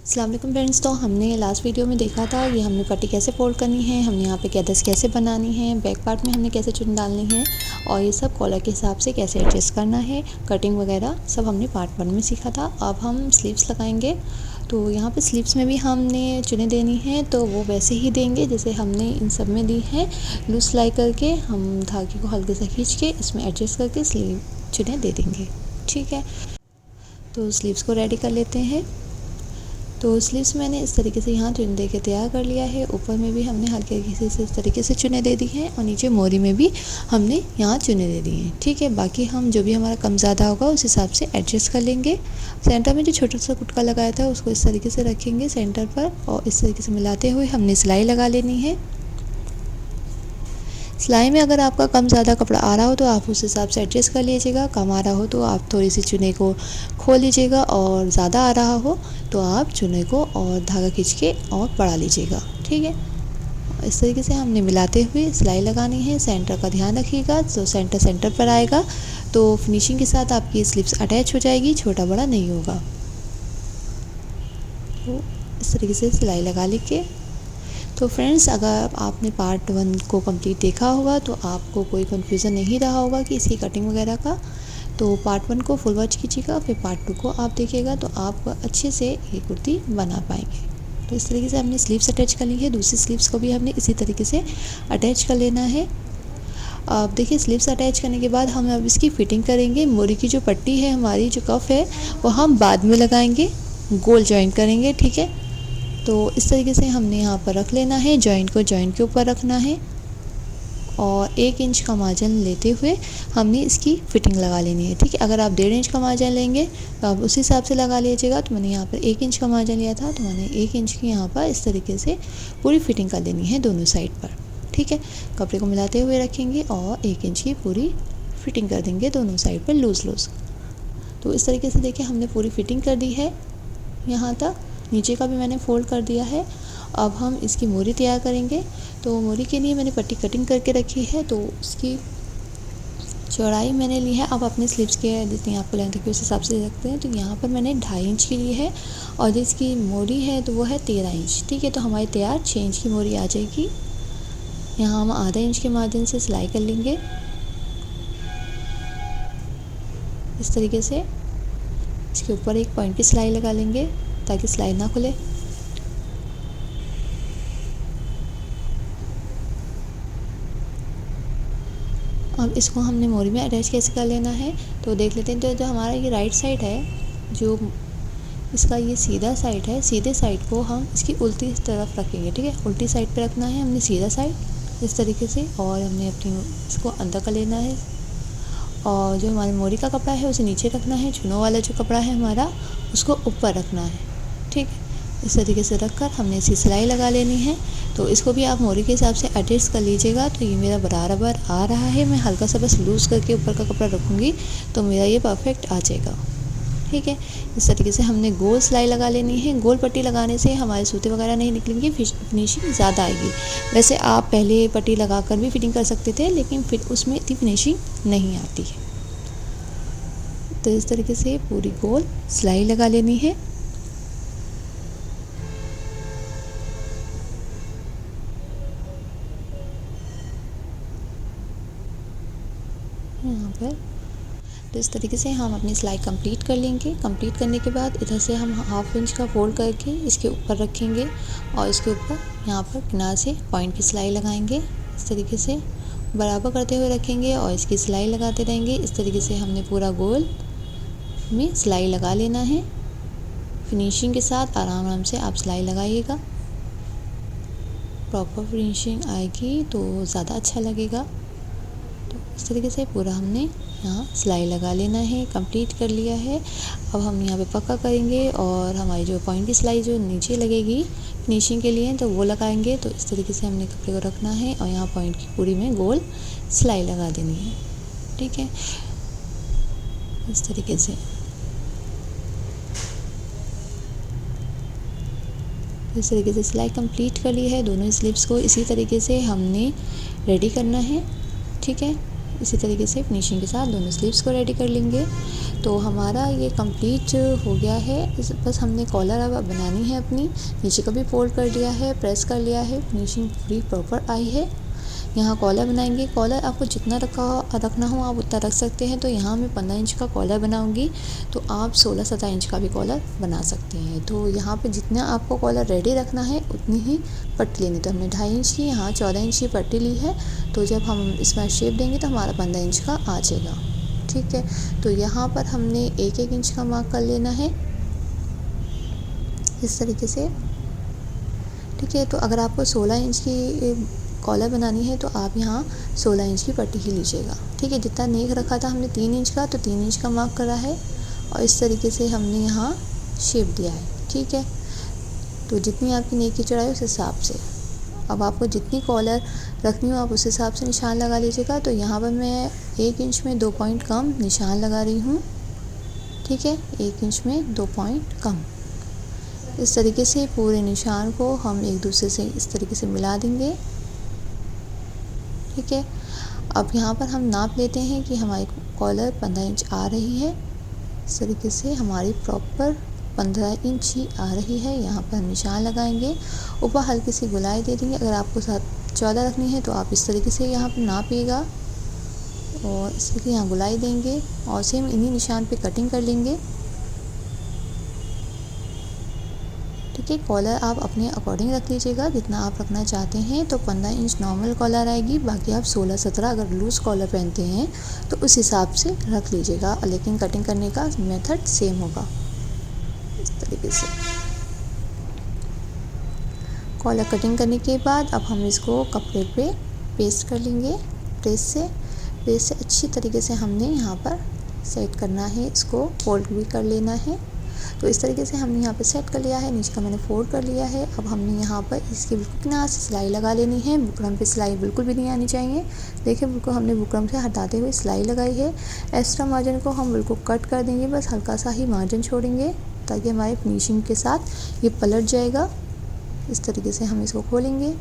अस्सलाम वालेकुम फ्रेंड्स। तो हमने लास्ट वीडियो में देखा था ये हमने पट्टी कैसे फोल्ड करनी है, हमने यहाँ पे कैदस कैसे बनानी है, बैक पार्ट में हमने कैसे चुन डालनी है और ये सब कॉलर के हिसाब से कैसे एडजस्ट करना है, कटिंग वगैरह सब हमने पार्ट 1 में सीखा था। अब हम स्लीव्स लगाएंगे। तो यहाँ पे स्लीव्स में भी हमने चुने देनी है, तो वो वैसे ही देंगे जैसे हमने इन सब में दी है। लूज सिलाई करके हम धागे को हल्के से खींच के इसमें एडजस्ट करके स्लीव चुने दे देंगे। ठीक है, तो स्लीव्स को रेडी कर लेते हैं। तो स्लीव्स मैंने इस तरीके से यहाँ चुन दे के तैयार कर लिया है। ऊपर में भी हमने हल्के हल्के से इस तरीके से चुने दे दी हैं और नीचे मोरी में भी हमने यहाँ चुने दे दी हैं। ठीक है, बाकी हम जो भी हमारा कम ज़्यादा होगा उस हिसाब से एडजस्ट कर लेंगे। सेंटर में जो छोटा सा कुटका लगाया था उसको इस तरीके से रखेंगे सेंटर पर और इस तरीके से मिलाते हुए हमने सिलाई लगा लेनी है। सिलाई में अगर आपका कम ज़्यादा कपड़ा आ रहा हो तो आप उस हिसाब से एडजस्ट कर लीजिएगा। कम आ रहा हो तो आप थोड़ी सी चुने को खोल लीजिएगा और ज़्यादा आ रहा हो तो आप चुने को और धागा खींच के और बढ़ा लीजिएगा। ठीक है, इस तरीके से हमने मिलाते हुए सिलाई लगानी है। सेंटर का ध्यान रखिएगा, तो सेंटर पर आएगा तो फिनिशिंग के साथ आपकी स्लीव्स अटैच हो जाएगी, छोटा बड़ा नहीं होगा। तो इस तरीके से सिलाई लगा लेके तो फ्रेंड्स, अगर आपने पार्ट 1 को कंप्लीट देखा होगा तो आपको कोई कन्फ्यूज़न नहीं रहा होगा कि इसकी कटिंग वगैरह का। तो पार्ट 1 को फुल वॉच कीजिएगा, फिर पार्ट 2 को आप देखिएगा तो आप अच्छे से ये कुर्ती बना पाएंगे। तो इस तरीके से हमने स्लीव्स अटैच कर ली है, दूसरी स्लीव्स को भी हमने इसी तरीके से अटैच कर लेना है। अब देखिए, स्लीव्स अटैच करने के बाद हम अब इसकी फ़िटिंग करेंगे। मोरी की जो पट्टी है, हमारी जो कफ है, वो हम बाद में लगाएंगे, गोल जॉइंट करेंगे। ठीक है, तो इस तरीके से हमने यहाँ पर रख लेना है, जॉइंट को जॉइंट के ऊपर रखना है और 1 इंच का मार्जिन लेते हुए हमने इसकी फ़िटिंग लगा लेनी है। ठीक है, अगर आप 1.5 इंच का मार्जिन लेंगे तो आप उस हिसाब से लगा लीजिएगा। तो मैंने यहाँ पर 1 इंच का मार्जिन लिया था, तो मैंने 1 इंच की यहाँ पर इस तरीके से पूरी फ़िटिंग कर लेनी है दोनों साइड पर। ठीक है, कपड़े को मिलाते हुए रखेंगे और 1 इंच की पूरी फ़िटिंग कर देंगे दोनों साइड पर लूज़। तो इस तरीके से देखिए हमने पूरी फ़िटिंग कर दी है। यहाँ तक नीचे का भी मैंने फ़ोल्ड कर दिया है। अब हम इसकी मोरी तैयार करेंगे। तो मोरी के लिए मैंने पट्टी कटिंग करके रखी है, तो उसकी चौड़ाई मैंने ली है। अब अपने स्लीव्स के जितनी आपको लेंथ की उस हिसाब से ले सकते हैं। तो यहाँ पर मैंने 2.5 इंच की ली है और जिसकी मोरी है तो वो है 13 इंच। ठीक है, तो हमारी तैयार 6 इंच की मोरी आ जाएगी। यहाँ हम आधा इंच के मार्जिन से सिलाई कर लेंगे इस तरीके से। इसके ऊपर एक पॉइंट की सिलाई लगा लेंगे ताकि सिलाई ना खुले। अब इसको हमने मोरी में अटैच कैसे कर लेना है तो देख लेते हैं। तो जो हमारा ये राइट साइड है, जो इसका ये सीधा साइड है, सीधे साइड को हम इसकी उल्टी तरफ रखेंगे। ठीक है, उल्टी साइड पे रखना है हमने सीधा साइड इस तरीके से, और हमने अपनी इसको अंदर कर लेना है। और जो हमारी मोरी का कपड़ा है उसे नीचे रखना है, चुनों वाला जो कपड़ा है हमारा उसको ऊपर रखना है। ठीक है, इस तरीके से रखकर हमने इसकी सिलाई लगा लेनी है। तो इसको भी आप मोरी के हिसाब से एडजस्ट कर लीजिएगा। तो ये मेरा बराबर आ रहा है, मैं हल्का सा बस लूज़ करके ऊपर का कपड़ा रखूँगी तो मेरा ये परफेक्ट आ जाएगा। ठीक है, इस तरीके से हमने गोल सिलाई लगा लेनी है। गोल पट्टी लगाने से हमारे सूते वगैरह नहीं निकलेंगी, फिनिशिंग ज़्यादा आएगी। वैसे आप पहले पट्टी लगा कर भी फिटिंग कर सकते थे, लेकिन फिर उसमें इतनी फिनिशिंग नहीं आती है। तो इस तरीके से पूरी गोल सिलाई लगा लेनी है। यहाँ पर तो इस तरीके से हम अपनी सिलाई कंप्लीट कर लेंगे। कंप्लीट करने के बाद इधर से हम 1/2 इंच का फोल्ड करके इसके ऊपर रखेंगे और इसके ऊपर यहाँ पर किनारे से पॉइंट की सिलाई लगाएंगे। इस तरीके से बराबर करते हुए रखेंगे और इसकी सिलाई लगाते रहेंगे। इस तरीके से हमने पूरा गोल में सिलाई लगा लेना है। फिनिशिंग के साथ आराम आराम से आप सिलाई लगाइएगा, प्रॉपर फिनिशिंग आएगी तो ज़्यादा अच्छा लगेगा। तो इस तरीके से पूरा हमने यहाँ सिलाई लगा लेना है। कंप्लीट कर लिया है। अब हम यहाँ पे पक्का करेंगे और हमारी जो पॉइंट की सिलाई जो नीचे लगेगी फिनिशिंग के लिए तो वो लगाएंगे। तो इस तरीके से हमने कपड़े को रखना है और यहाँ पॉइंट की पूरी में गोल सिलाई लगा देनी है। ठीक है, इस तरीके से सिलाई कंप्लीट कर ली है। दोनों स्लीव्स को इसी तरीके से हमने रेडी करना है। ठीक है, इसी तरीके से फिनिशिंग के साथ दोनों स्लीव्स को रेडी कर लेंगे। तो हमारा ये कंप्लीट हो गया है। बस हमने कॉलर अब बनानी है अपनी। नीचे का भी फोल्ड कर लिया है, प्रेस कर लिया है, फिनिशिंग पूरी प्रॉपर आई है। यहाँ कॉलर बनाएंगे। कॉलर आपको जितना रखना हो आप उतना रख सकते हैं। तो यहाँ मैं 15 इंच का कॉलर बनाऊंगी, तो आप 16-17 इंच का भी कॉलर बना सकते हैं। तो यहाँ पे जितना आपको कॉलर रेडी रखना है उतनी ही पट्टी लेनी। तो हमने 2.5 इंच की, यहाँ 14 इंच की पट्टी ली है। तो जब हम इसमें शेप देंगे तो हमारा 15 इंच का आ जाएगा। ठीक है, तो यहाँ पर हमने 1-1 इंच का मार्क कर लेना है इस तरीके से। ठीक है, तो अगर आपको 16 इंच की कॉलर बनानी है तो आप यहाँ 16 इंच की पट्टी ही लीजिएगा। ठीक है, जितना नेक रखा था हमने 3 इंच का, तो 3 इंच का मार्क करा है और इस तरीके से हमने यहाँ शेप दिया है। ठीक है, तो जितनी आपकी नेक की चौड़ाई उस हिसाब से, अब आपको जितनी कॉलर रखनी हो आप उस हिसाब से निशान लगा लीजिएगा। तो यहाँ पर मैं 1 इंच में 2 पॉइंट कम निशान लगा रही हूँ। ठीक है, 1 इंच में 2 पॉइंट कम। इस तरीके से पूरे निशान को हम एक दूसरे से इस तरीके से मिला देंगे। ठीक है, अब यहाँ पर हम नाप लेते हैं कि हमारी कॉलर 15 इंच आ रही है। इस तरीके से हमारी प्रॉपर 15 इंच ही आ रही है। यहाँ पर निशान लगाएंगे, ऊपर हल्की सी गुलाई दे देंगे। अगर आपको 14 रखनी है तो आप इस तरीके से यहाँ पर नापिएगा और इस तरीके यहाँ गुलाई देंगे और सेम इन्हीं निशान पे कटिंग कर लेंगे। ठीक है, कॉलर आप अपने अकॉर्डिंग रख लीजिएगा जितना आप रखना चाहते हैं। तो 15 इंच नॉर्मल कॉलर आएगी, बाकी आप 16-17 अगर लूज़ कॉलर पहनते हैं तो उस हिसाब से रख लीजिएगा, लेकिन कटिंग करने का मेथड सेम होगा। इस तरीके से कॉलर कटिंग करने के बाद अब हम इसको कपड़े पे पेस्ट कर लेंगे। प्रेस से अच्छी तरीके से हमने यहाँ पर सेट करना है, इसको फोल्ड भी कर लेना है। तो इस तरीके से हमने यहाँ पे सेट कर लिया है, नीचे का मैंने फोल्ड कर लिया है। अब हमने यहाँ पर इसके बिल्कुल किनारे से सिलाई लगा लेनी है। बुकरम पे सिलाई बिल्कुल भी नहीं आनी चाहिए। देखिए बिल्कुल हमने बुकरम से हटाते हुए सिलाई लगाई है। एक्स्ट्रा मार्जिन को हम बिल्कुल कट कर देंगे, बस हल्का सा ही मार्जिन छोड़ेंगे ताकि हमारे फिनिशिंग के साथ ये पलट जाएगा। इस तरीके से हम इसको खोलेंगे।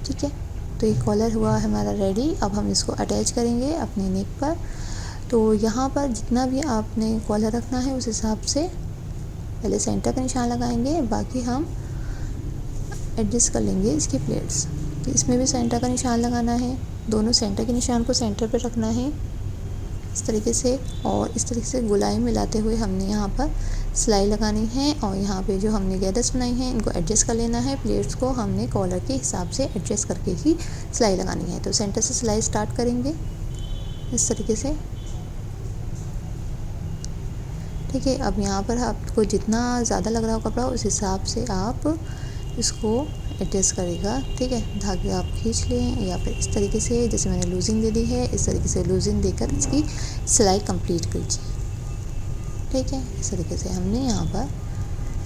ठीक है, तो ये कॉलर हुआ हमारा रेडी। अब हम इसको अटैच करेंगे अपने नेक पर। तो यहाँ पर जितना भी आपने कॉलर रखना है उस हिसाब से पहले सेंटर का निशान लगाएंगे, बाकी हम एडजस्ट कर लेंगे इसकी प्लेट्स। तो इसमें भी सेंटर का निशान लगाना है, दोनों सेंटर के निशान को सेंटर पर रखना है इस तरीके से। और इस तरीके से गुलाई मिलाते हुए हमने यहाँ पर सिलाई लगानी है। और यहाँ पे जो हमने गैदर्स बनाई हैं इनको एडजस्ट कर लेना है। प्लेट्स को हमने कॉलर के हिसाब से एडजस्ट करके ही सिलाई लगानी है। तो सेंटर से सिलाई स्टार्ट करेंगे इस तरीके से। ठीक है, अब यहाँ पर आपको जितना ज़्यादा लग रहा हो कपड़ा उस हिसाब से आप इसको एडजस्ट करेगा। ठीक है, धागे आप खींच लें या फिर इस तरीके से, जैसे मैंने लूजिंग दे दी है इस तरीके से लूजिंग देकर इसकी सिलाई कंप्लीट कीजिए। ठीक है, इस तरीके से हमने यहाँ पर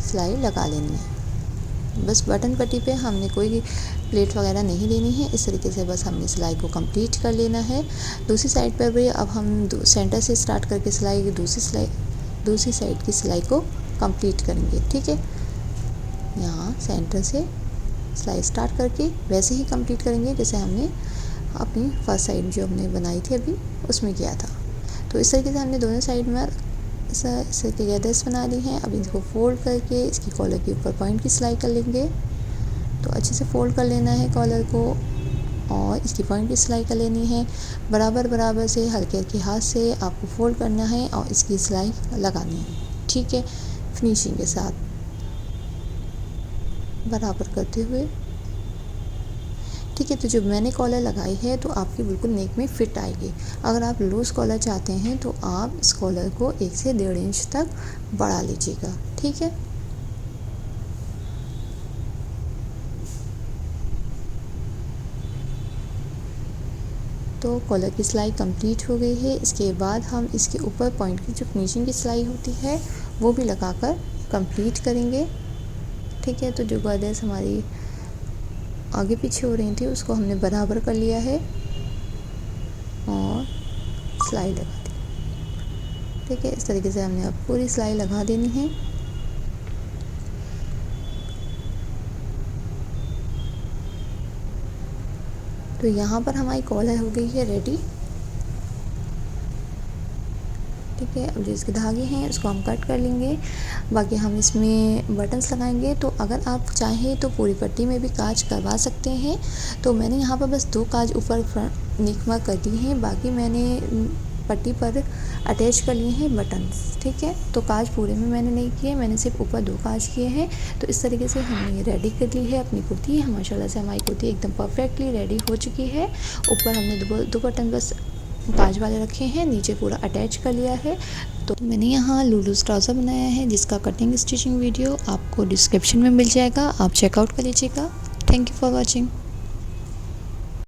सिलाई लगा लेनी है। बस बटन पट्टी पे हमने कोई प्लेट वगैरह नहीं लेनी है। इस तरीके से बस हमने सिलाई को कंप्लीट कर लेना है। दूसरी साइड पर भी अब हम सेंटर से स्टार्ट करके दूसरी साइड की सिलाई को कंप्लीट करेंगे। ठीक है, यहाँ सेंटर से सिलाई स्टार्ट करके वैसे ही कंप्लीट करेंगे जैसे हमने अपनी फर्स्ट साइड जो हमने बनाई थी अभी उसमें किया था। तो इस तरीके से हमने दोनों साइड में इस तरीके गैदर्स बना ली हैं। अब इसको फोल्ड करके इसकी कॉलर के ऊपर पॉइंट की सिलाई कर लेंगे। तो अच्छे से फोल्ड कर लेना है कॉलर को और इसकी पॉइंट की सिलाई कर लेनी है। बराबर से हल्के हल्के हाथ से आपको फोल्ड करना है और इसकी सिलाई लगानी है। ठीक है, फिनिशिंग के साथ बराबर करते हुए। ठीक है, तो जो मैंने कॉलर लगाई है तो आपकी बिल्कुल नेक में फिट आएगी। अगर आप लूज़ कॉलर चाहते हैं तो आप इस कॉलर को 1 से 1.5 इंच तक बढ़ा लीजिएगा। ठीक है, तो कॉलर की सिलाई कंप्लीट हो गई है। इसके बाद हम इसके ऊपर पॉइंट की जो फिनिशिंग की सिलाई होती है वो भी लगाकर कंप्लीट करेंगे। ठीक है, तो जो गैदर्स हमारी आगे पीछे हो रही थी उसको हमने बराबर कर लिया है और सिलाई लगा दी। ठीक है, इस तरीके से हमने अब पूरी सिलाई लगा देनी है। तो यहाँ पर हमारी कॉलर हो गई है रेडी। ठीक है, अब जो इसके धागे हैं उसको हम कट कर लेंगे। बाकी हम इसमें बटन्स लगाएंगे। तो अगर आप चाहें तो पूरी पट्टी में भी काज करवा सकते हैं। तो मैंने यहाँ पर बस 2 काज ऊपर फ्रंट निकमा कर दी हैं, बाकी मैंने पट्टी पर अटैच कर लिए हैं बटन्स। ठीक है, तो काज पूरे में मैंने नहीं किए, मैंने सिर्फ ऊपर 2 काज किए हैं। तो इस तरीके से हमने ये रेडी कर ली है अपनी कुर्ती। माशाल्लाह से हमारी कुर्ती एकदम परफेक्टली रेडी हो चुकी है। ऊपर हमने 2 बटन बस काज वाले रखे हैं, नीचे पूरा अटैच कर लिया है। तो मैंने यहाँ लूलूस ट्राउज़र बनाया है, जिसका कटिंग स्टिचिंग वीडियो आपको डिस्क्रिप्शन में मिल जाएगा, आप चेकआउट कर लीजिएगा। Thank you for watching.